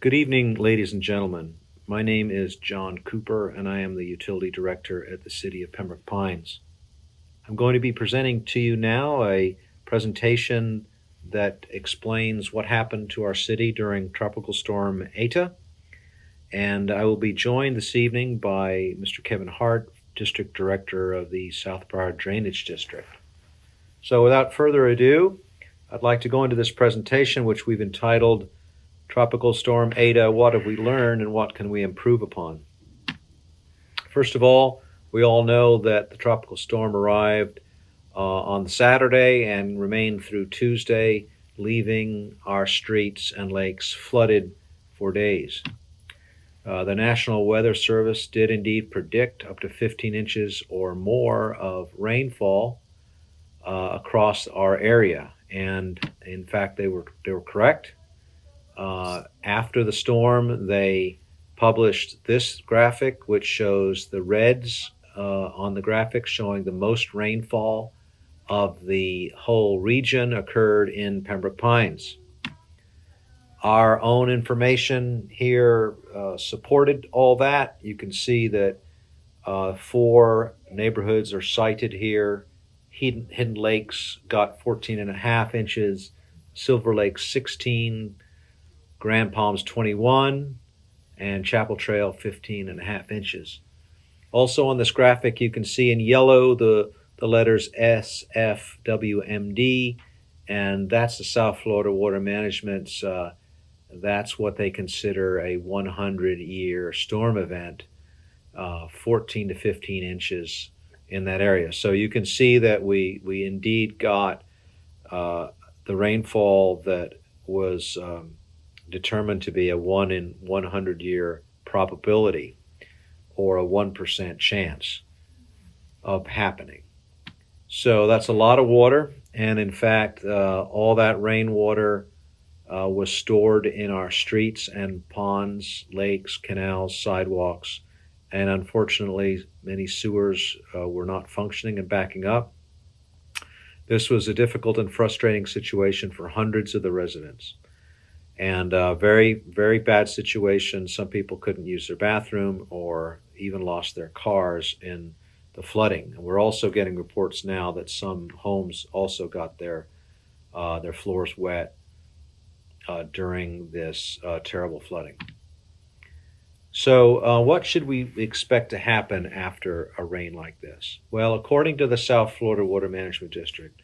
Good evening, ladies and gentlemen. My name is John Cooper, and I am the Utility Director at the City of Pembroke Pines. I'm going to be presenting to you now a presentation that explains what happened to our city during Tropical Storm ETA, and I will be joined this evening by Mr. Kevin Hart, District Director of the South Broward Drainage District. So without further ado, I'd like to go into this presentation, which we've entitled Tropical Storm ETA, What Have We Learned and What Can We Improve Upon? First of all, we all know that the tropical storm arrived on Saturday and remained through Tuesday, leaving our streets and lakes flooded for days. The National Weather Service did indeed predict up to 15 inches or more of rainfall across our area, and in fact they were correct. After the storm, they published this graphic, which shows the reds on the graphic showing the most rainfall of the whole region occurred in Pembroke Pines. Our own information here supported all that. You can see that 4 neighborhoods are cited here. Hidden Lakes got 14.5 inches, Silver Lake 16, Grand Palms 21, and Chapel Trail 15.5 inches. Also on this graphic, you can see in yellow the letters SFWMD, and that's the South Florida Water Management's, that's what they consider a 100-year storm event, 14 to 15 inches in that area. So you can see that we indeed got the rainfall that was determined to be a 1 in 100-year probability, or a 1% chance of happening. So that's a lot of water, and in fact all that rainwater was stored in our streets and ponds, lakes, canals, sidewalks, and unfortunately many sewers were not functioning and backing up. This was a difficult and frustrating situation for hundreds of the residents. And very, very bad situation. Some people couldn't use their bathroom or even lost their cars in the flooding. And we're also getting reports now that some homes also got their floors wet during this terrible flooding. So what should we expect to happen after a rain like this? Well, according to the South Florida Water Management District,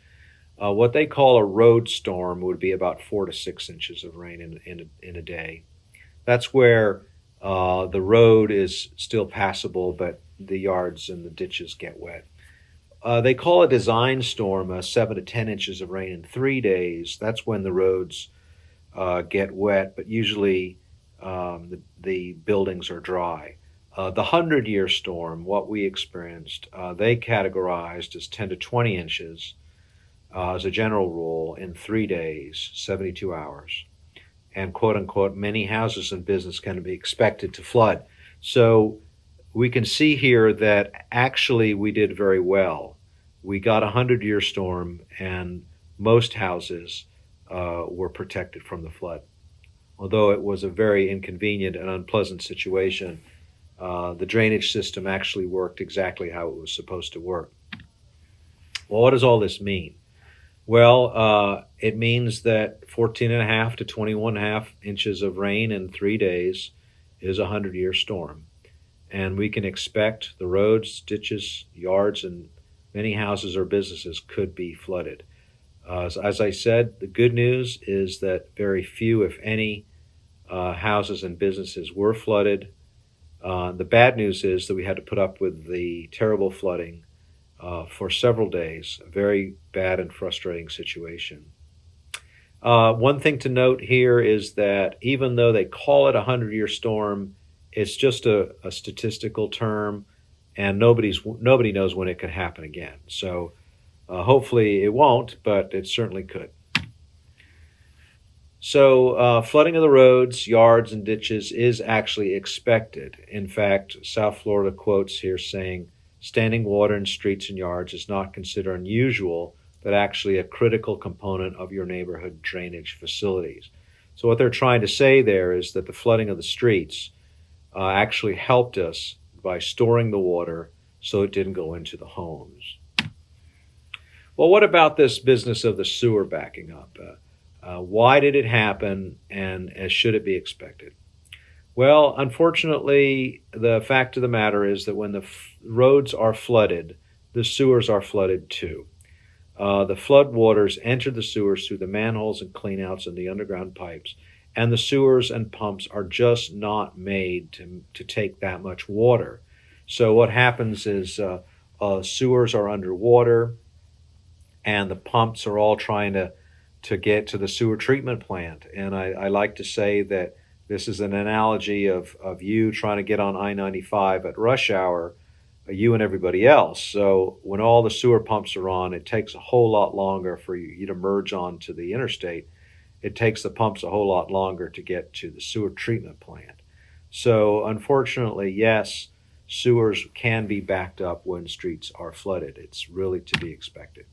what they call a road storm would be about 4 to 6 inches of rain in a day. That's where the road is still passable, but the yards and the ditches get wet. They call a design storm 7 to 10 inches of rain in 3 days. That's when the roads get wet, but usually the buildings are dry. The 100-year storm, what we experienced, they categorized as 10 to 20 inches. As a general rule, in 3 days, 72 hours. And quote unquote, many houses and business can be expected to flood. So we can see here that actually we did very well. We got a 100-year storm and most houses were protected from the flood. Although it was a very inconvenient and unpleasant situation, the drainage system actually worked exactly how it was supposed to work. Well, what does all this mean? Well, it means that 14.5 to 21.5 inches of rain in 3 days is a 100-year storm. And we can expect the roads, ditches, yards, and many houses or businesses could be flooded. As I said, the good news is that very few, if any, houses and businesses were flooded. The bad news is that we had to put up with the terrible flooding for several days. A very bad and frustrating situation. One thing to note here is that even though they call it a 100-year storm, it's just a statistical term, and nobody knows when it could happen again. So hopefully it won't, but it certainly could. So flooding of the roads, yards, and ditches is actually expected. In fact, South Florida quotes here saying, standing water in streets and yards is not considered unusual, but actually a critical component of your neighborhood drainage facilities. So what they're trying to say there is that the flooding of the streets actually helped us by storing the water so it didn't go into the homes. Well, what about this business of the sewer backing up? Why did it happen, and should it be expected? Well, unfortunately, the fact of the matter is that when the roads are flooded, the sewers are flooded too. The flood waters enter the sewers through the manholes and cleanouts and the underground pipes, and the sewers and pumps are just not made to take that much water. So what happens is sewers are underwater, and the pumps are all trying to get to the sewer treatment plant. And I like to say that this is an analogy of you trying to get on I-95 at rush hour, you and everybody else. So when all the sewer pumps are on, it takes a whole lot longer for you to merge onto the interstate. It takes the pumps a whole lot longer to get to the sewer treatment plant. So unfortunately, yes, sewers can be backed up when streets are flooded. It's really to be expected.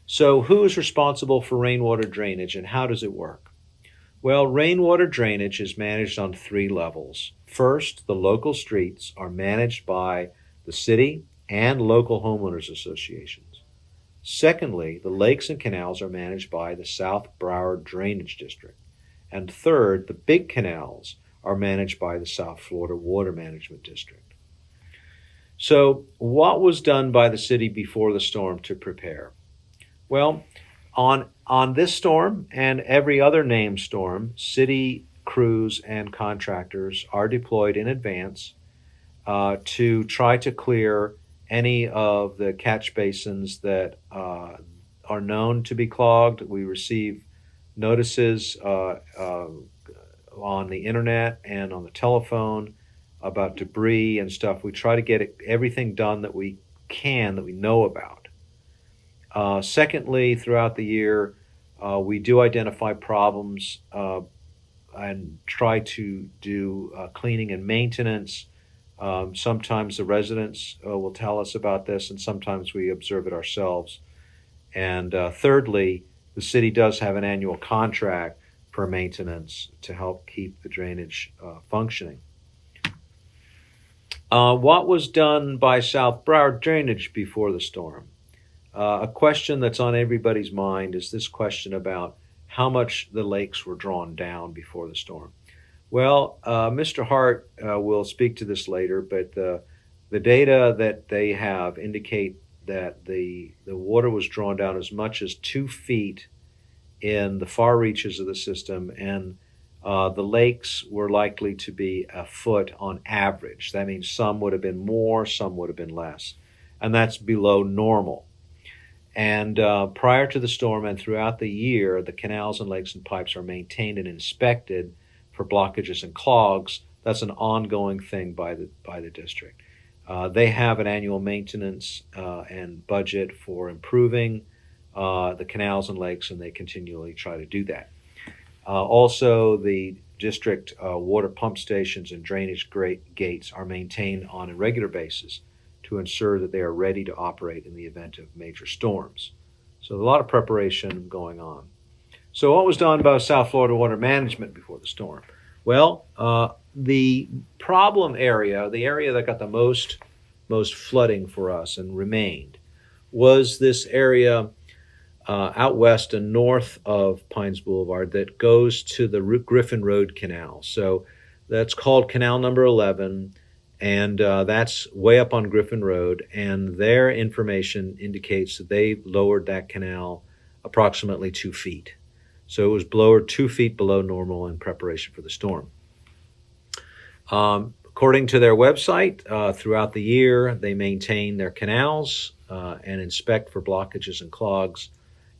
So who is responsible for rainwater drainage, and how does it work? Well, rainwater drainage is managed on 3 levels. First, the local streets are managed by the city and local homeowners associations. Secondly, the lakes and canals are managed by the South Broward Drainage District. And third, the big canals are managed by the South Florida Water Management District. So, what was done by the city before the storm to prepare? Well, on this storm and every other named storm, city crews and contractors are deployed in advance to try to clear any of the catch basins that are known to be clogged. We receive notices on the internet and on the telephone about debris and stuff. We try to get everything done that we can, that we know about. Secondly, throughout the year, we do identify problems and try to do cleaning and maintenance. Sometimes the residents will tell us about this, and sometimes we observe it ourselves. And thirdly, the city does have an annual contract for maintenance to help keep the drainage functioning. What was done by South Broward Drainage before the storm? A question that's on everybody's mind is this question about how much the lakes were drawn down before the storm. Well, Mr. Hart will speak to this later, but the data that they have indicate that the water was drawn down as much as 2 feet in the far reaches of the system, and the lakes were likely to be a foot on average. That means some would have been more, some would have been less, and that's below normal. And prior to the storm and throughout the year, the canals and lakes and pipes are maintained and inspected for blockages and clogs. That's an ongoing thing by the district. They have an annual maintenance and budget for improving the canals and lakes, and they continually try to do that. Also, the district water pump stations and drainage gates are maintained on a regular basis to ensure that they are ready to operate in the event of major storms. So a lot of preparation going on. So what was done by South Florida Water Management before the storm? Well, the problem area, the area that got the most flooding for us and remained, was this area out west and north of Pines Boulevard that goes to the Griffin Road Canal. So that's called Canal number 11. And that's way up on Griffin Road, and their information indicates that they lowered that canal approximately 2 feet. So it was lowered 2 feet below normal in preparation for the storm. According to their website, throughout the year, they maintain their canals and inspect for blockages and clogs,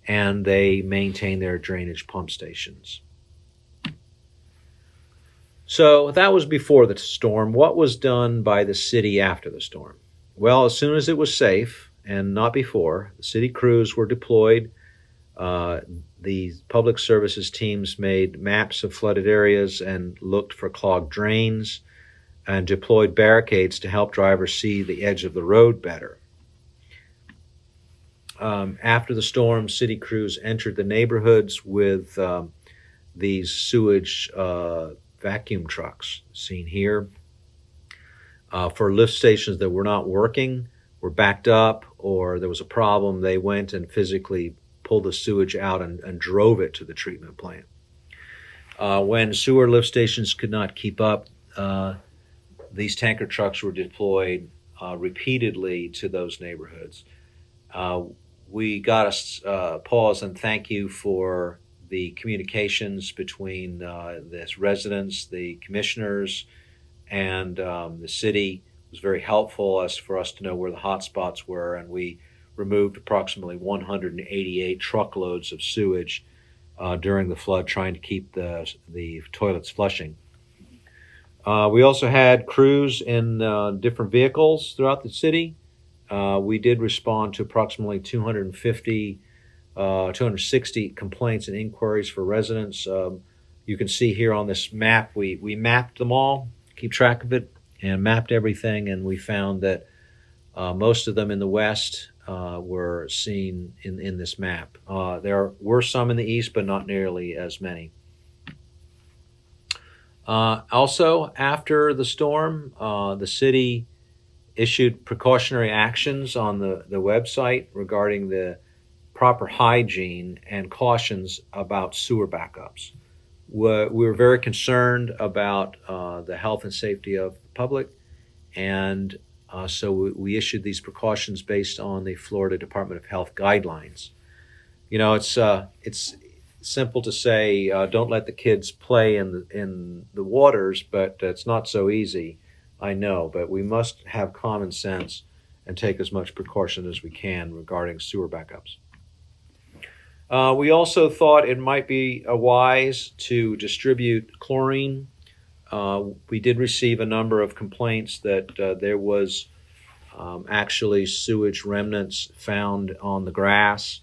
and they maintain their drainage pump stations. So that was before the storm. What was done by the city after the storm? Well, as soon as it was safe, and not before, the city crews were deployed. The public services teams made maps of flooded areas and looked for clogged drains and deployed barricades to help drivers see the edge of the road better. After the storm, city crews entered the neighborhoods with these sewage vacuum trucks seen here for lift stations that were not working, were backed up, or there was a problem. They went and physically pulled the sewage out and drove it to the treatment plant. When sewer lift stations could not keep up, these tanker trucks were deployed repeatedly to those neighborhoods. We got a pause and thank you for the communications between the residents, the commissioners, and the city. It was very helpful for us to know where the hot spots were, and we removed approximately 188 truckloads of sewage during the flood, trying to keep the toilets flushing. We also had crews in different vehicles throughout the city. We did respond to approximately 260 complaints and inquiries for residents. You can see here on this map, we mapped them all, keep track of it, and mapped everything, and we found that most of them in the west were seen in this map. There were some in the east, but not nearly as many. Also, after the storm, the city issued precautionary actions on the website regarding the proper hygiene and cautions about sewer backups. We were very concerned about the health and safety of the public, and so we issued these precautions based on the Florida Department of Health guidelines. You know, it's simple to say don't let the kids play in the waters, but it's not so easy, I know. But we must have common sense and take as much precaution as we can regarding sewer backups. We also thought it might be wise to distribute chlorine. We did receive a number of complaints that there was actually sewage remnants found on the grass,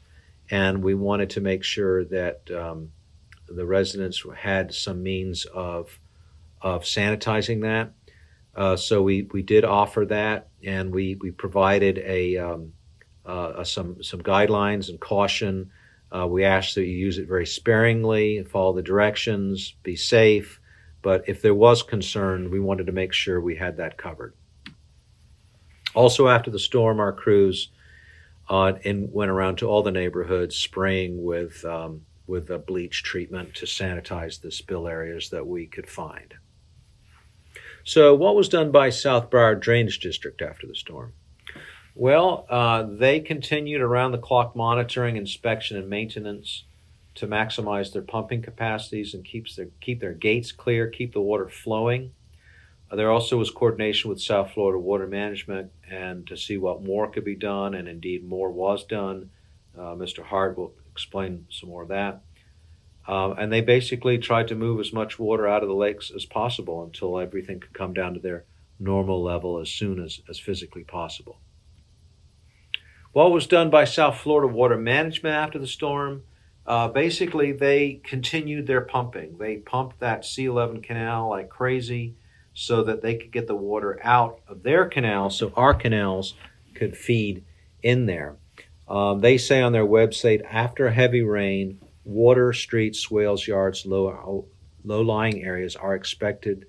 and we wanted to make sure that the residents had some means of sanitizing that. So we did offer that, and we provided some guidelines and caution. We asked that you use it very sparingly, follow the directions, be safe. But if there was concern, we wanted to make sure we had that covered. Also, after the storm, our crews went around to all the neighborhoods spraying with a bleach treatment to sanitize the spill areas that we could find. So what was done by South Broward Drainage District after the storm? Well, they continued around-the-clock monitoring, inspection, and maintenance to maximize their pumping capacities and keep their gates clear, keep the water flowing. There also was coordination with South Florida Water Management and to see what more could be done, and indeed more was done. Mr. Hart will explain some more of that. And they basically tried to move as much water out of the lakes as possible until everything could come down to their normal level as soon as physically possible. What was done by South Florida Water Management after the storm? Basically, they continued their pumping. They pumped that C11 canal like crazy so that they could get the water out of their canal so our canals could feed in there. They say on their website, after a heavy rain, water, streets, swales, yards, low-lying areas are expected.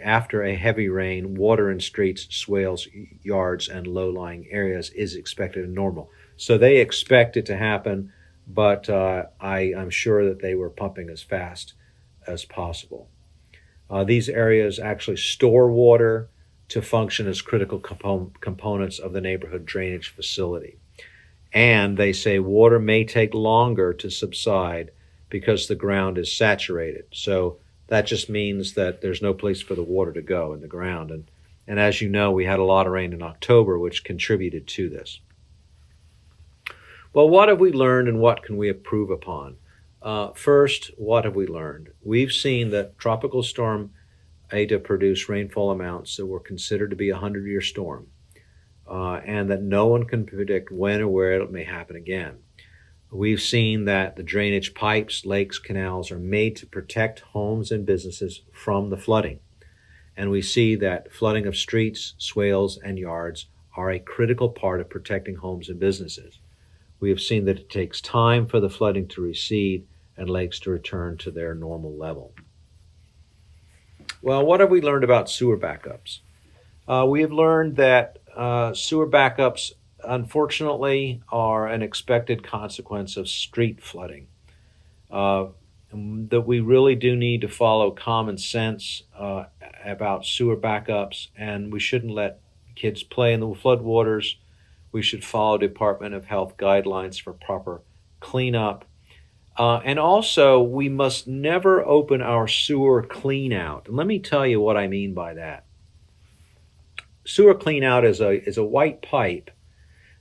After a heavy rain, water in streets, swales, yards, and low-lying areas is expected and normal. So they expect it to happen, but I'm sure that they were pumping as fast as possible. These areas actually store water to function as critical components of the neighborhood drainage facility. And they say water may take longer to subside because the ground is saturated. So that just means that there's no place for the water to go in the ground. And as you know, we had a lot of rain in October, which contributed to this. Well, what have we learned and what can we improve upon? First, what have we learned? We've seen that Tropical Storm ETA produced rainfall amounts that were considered to be a 100-year storm, and that no one can predict when or where it may happen again. We've seen that the drainage pipes, lakes, canals are made to protect homes and businesses from the flooding. And we see that flooding of streets, swales, and yards are a critical part of protecting homes and businesses. We have seen that it takes time for the flooding to recede and lakes to return to their normal level. Well, what have we learned about sewer backups? We have learned that sewer backups, unfortunately, are an expected consequence of street flooding. That we really do need to follow common sense about sewer backups, and we shouldn't let kids play in the floodwaters. We should follow Department of Health guidelines for proper cleanup. And also, we must never open our sewer clean out. And let me tell you what I mean by that. Sewer clean out is a white pipe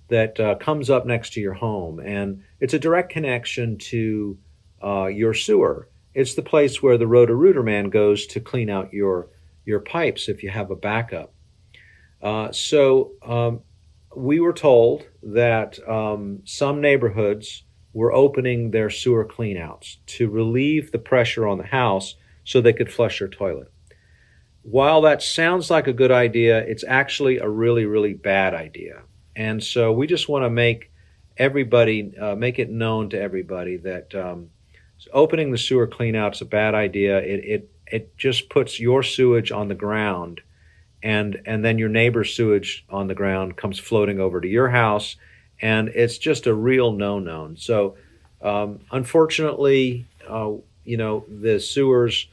that comes up next to your home, and it's a direct connection to your sewer. It's the place where the Roto-Rooter man goes to clean out your pipes if you have a backup. So we were told that some neighborhoods were opening their sewer cleanouts to relieve the pressure on the house so they could flush their toilet. While that sounds like a good idea, it's actually a really, really bad idea. And so we just want to make it known to everybody that opening the sewer cleanout is a bad idea. It just puts your sewage on the ground, and then your neighbor's sewage on the ground comes floating over to your house, and it's just a real no-no. So, unfortunately, the sewers,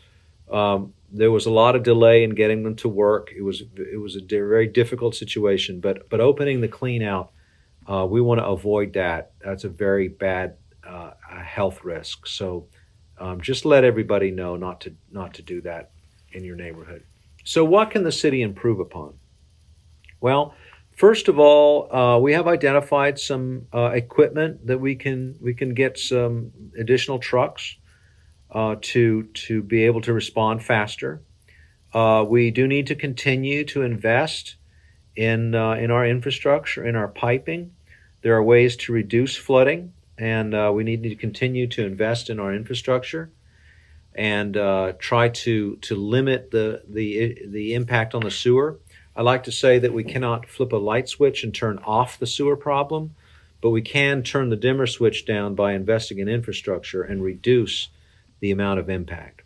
there was a lot of delay in getting them to work. It was a very difficult situation, but opening the clean out, we want to avoid that. That's a very bad health risk. So, just let everybody know not to do that in your neighborhood. So, what can the city improve upon? Well, first of all, we have identified some equipment that we can get some additional trucks to be able to respond faster. We do need to continue to invest in our infrastructure, in our piping. There are ways to reduce flooding, and we need to continue to invest in our infrastructure and try to limit the impact on the sewer. I like to say that we cannot flip a light switch and turn off the sewer problem, but we can turn the dimmer switch down by investing in infrastructure and reduce the amount of impact.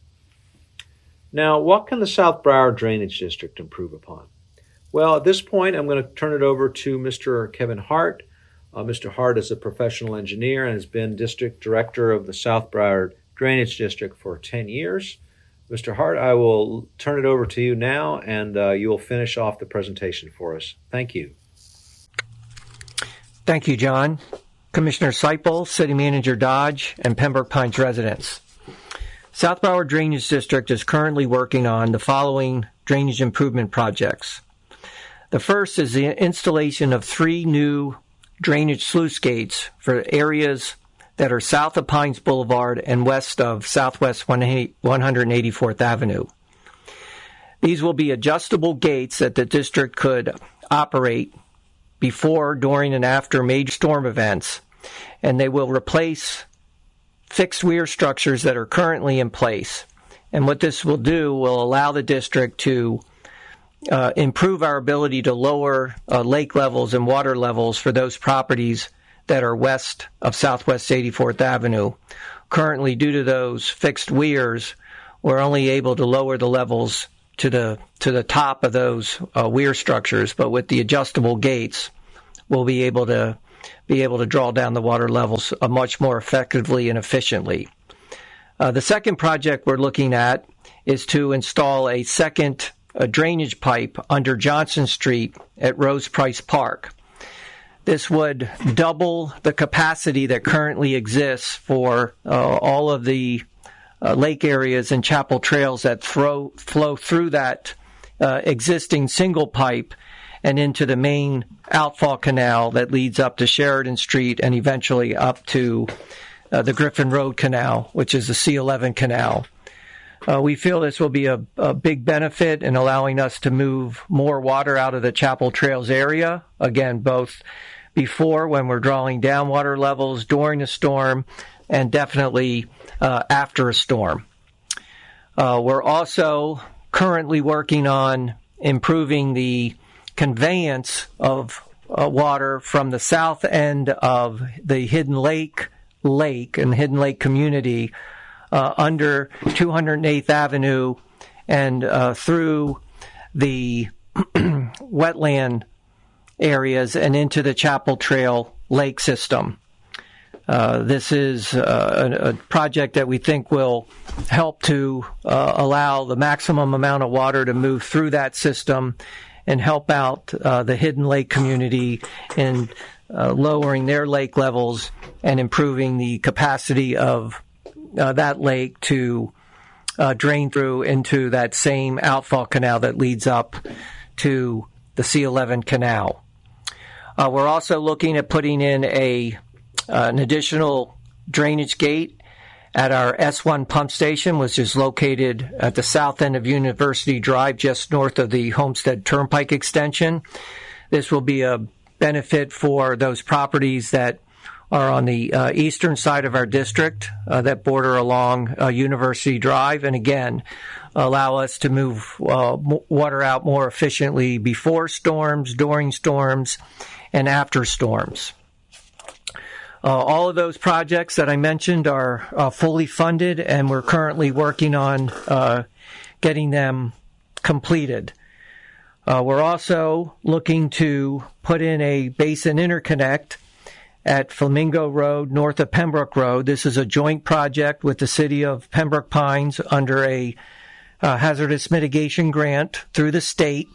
Now, what can the South Broward Drainage District improve upon? Well, at this point, I'm going to turn it over to Mr. Kevin Hart. Mr. Hart is a professional engineer and has been district director of the South Broward Drainage District for 10 years. Mr. Hart, I will turn it over to you now, and you will finish off the presentation for us. Thank you. Thank you, John. Commissioner Seipel, City Manager Dodge, and Pembroke Pines residents. South Broward Drainage District is currently working on the following drainage improvement projects. The first is the installation of 3 new drainage sluice gates for areas that are south of Pines Boulevard and west of Southwest 184th Avenue. These will be adjustable gates that the district could operate before, during, and after major storm events, and they will replace fixed weir structures that are currently in place. And what this will do will allow the district to improve our ability to lower lake levels and water levels for those properties that are west of Southwest 84th Avenue. Currently, due to those fixed weirs, we're only able to lower the levels to the top of those weir structures, but with the adjustable gates, we'll be able to draw down the water levels much more effectively and efficiently. The second project we're looking at is to install a second drainage pipe under Johnson Street at Rose Price Park. This would double the capacity that currently exists for all of the lake areas and chapel trails that flow through that existing single pipe and into the main outfall canal that leads up to Sheridan Street and eventually up to the Griffin Road Canal, which is the C11 canal. We feel this will be a big benefit in allowing us to move more water out of the Chapel Trails area, again, both before when we're drawing down water levels, during a storm, and definitely after a storm. We're also currently working on improving the conveyance of water from the south end of the Hidden Lake and Hidden Lake community under 208th Avenue and through the wetland areas and into the Chapel Trail Lake system. This is a project that we think will help to allow the maximum amount of water to move through that system and help out the Hidden Lake community in lowering their lake levels and improving the capacity of that lake to drain through into that same outfall canal that leads up to the C11 canal. We're also looking at putting in an additional drainage gate at our S1 pump station, which is located at the south end of University Drive, just north of the Homestead Turnpike extension. This will be a benefit for those properties that are on the eastern side of our district that border along University Drive, and again, allow us to move water out more efficiently before storms, during storms, and after storms. All of those projects that I mentioned are fully funded, and we're currently working on getting them completed. We're also looking to put in a basin interconnect at Flamingo Road, north of Pembroke Road. This is a joint project with the city of Pembroke Pines under a hazardous mitigation grant through the state.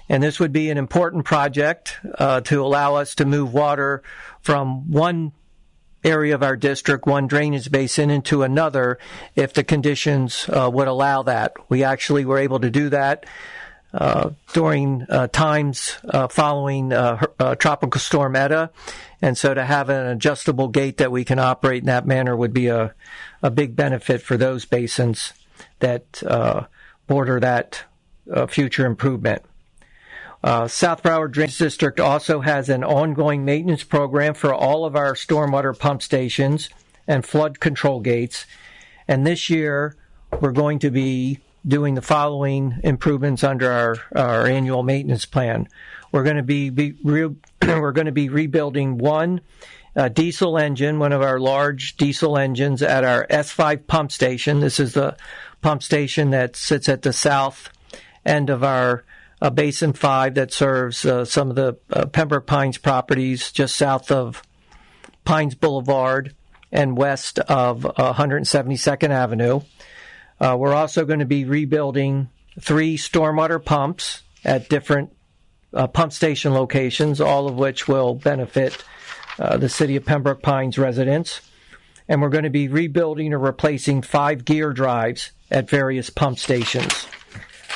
And this would be an important project to allow us to move water from one area of our district, one drainage basin, into another if the conditions would allow that. We actually were able to do that during times following Tropical Storm ETA. And so to have an adjustable gate that we can operate in that manner would be a big benefit for those basins that border that future improvement. South Broward Drainage District also has an ongoing maintenance program for all of our stormwater pump stations and flood control gates. And this year, we're going to be doing the following improvements under our annual maintenance plan. We're going to be rebuilding one diesel engine, one of our large diesel engines at our S5 pump station. This is the pump station that sits at the south end of our Basin 5 that serves some of the Pembroke Pines properties just south of Pines Boulevard and west of 172nd Avenue. We're also going to be rebuilding 3 stormwater pumps at different pump station locations, all of which will benefit the city of Pembroke Pines residents. And we're going to be rebuilding or replacing 5 gear drives at various pump stations.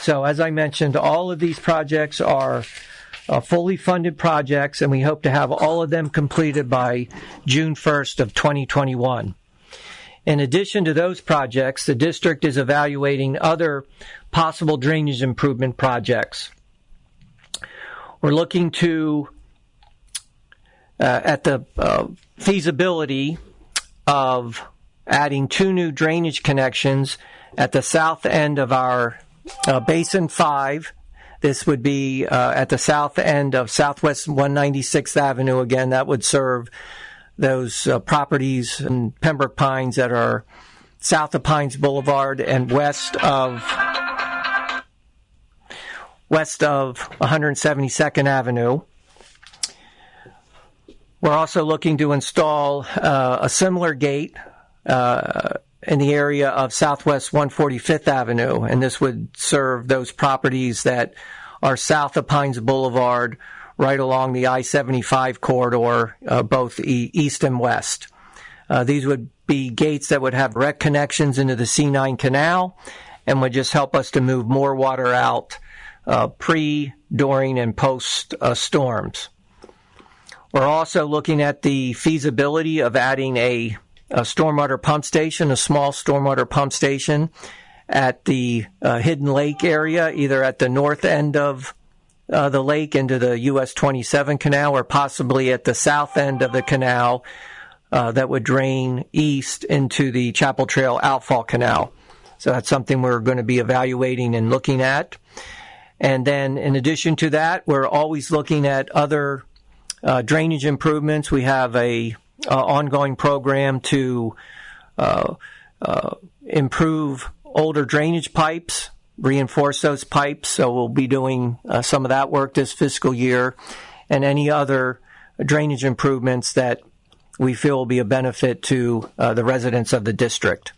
So as I mentioned, all of these projects are fully funded projects, and we hope to have all of them completed by June 1st of 2021. In addition to those projects, the district is evaluating other possible drainage improvement projects. We're looking at the feasibility of adding 2 new drainage connections at the south end of our Basin 5. This would be at the south end of Southwest 196th Avenue. Again, that would serve those properties in Pembroke Pines that are south of Pines Boulevard and west of 172nd Avenue. We're also looking to install a similar gate in the area of Southwest 145th Avenue, and this would serve those properties that are south of Pines Boulevard, right along the I-75 corridor, both east and west. These would be gates that would have direct connections into the C9 canal and would just help us to move more water out pre, during, and post storms. We're also looking at the feasibility of adding a stormwater pump station, a small stormwater pump station at the Hidden Lake area, either at the north end of the lake into the US 27 canal, or possibly at the south end of the canal that would drain east into the Chapel Trail outfall canal. So that's something we're going to be evaluating and looking at. And then in addition to that, we're always looking at other Drainage improvements, we have a ongoing program to improve older drainage pipes, reinforce those pipes. So we'll be doing some of that work this fiscal year, and any other drainage improvements that we feel will be a benefit to the residents of the district.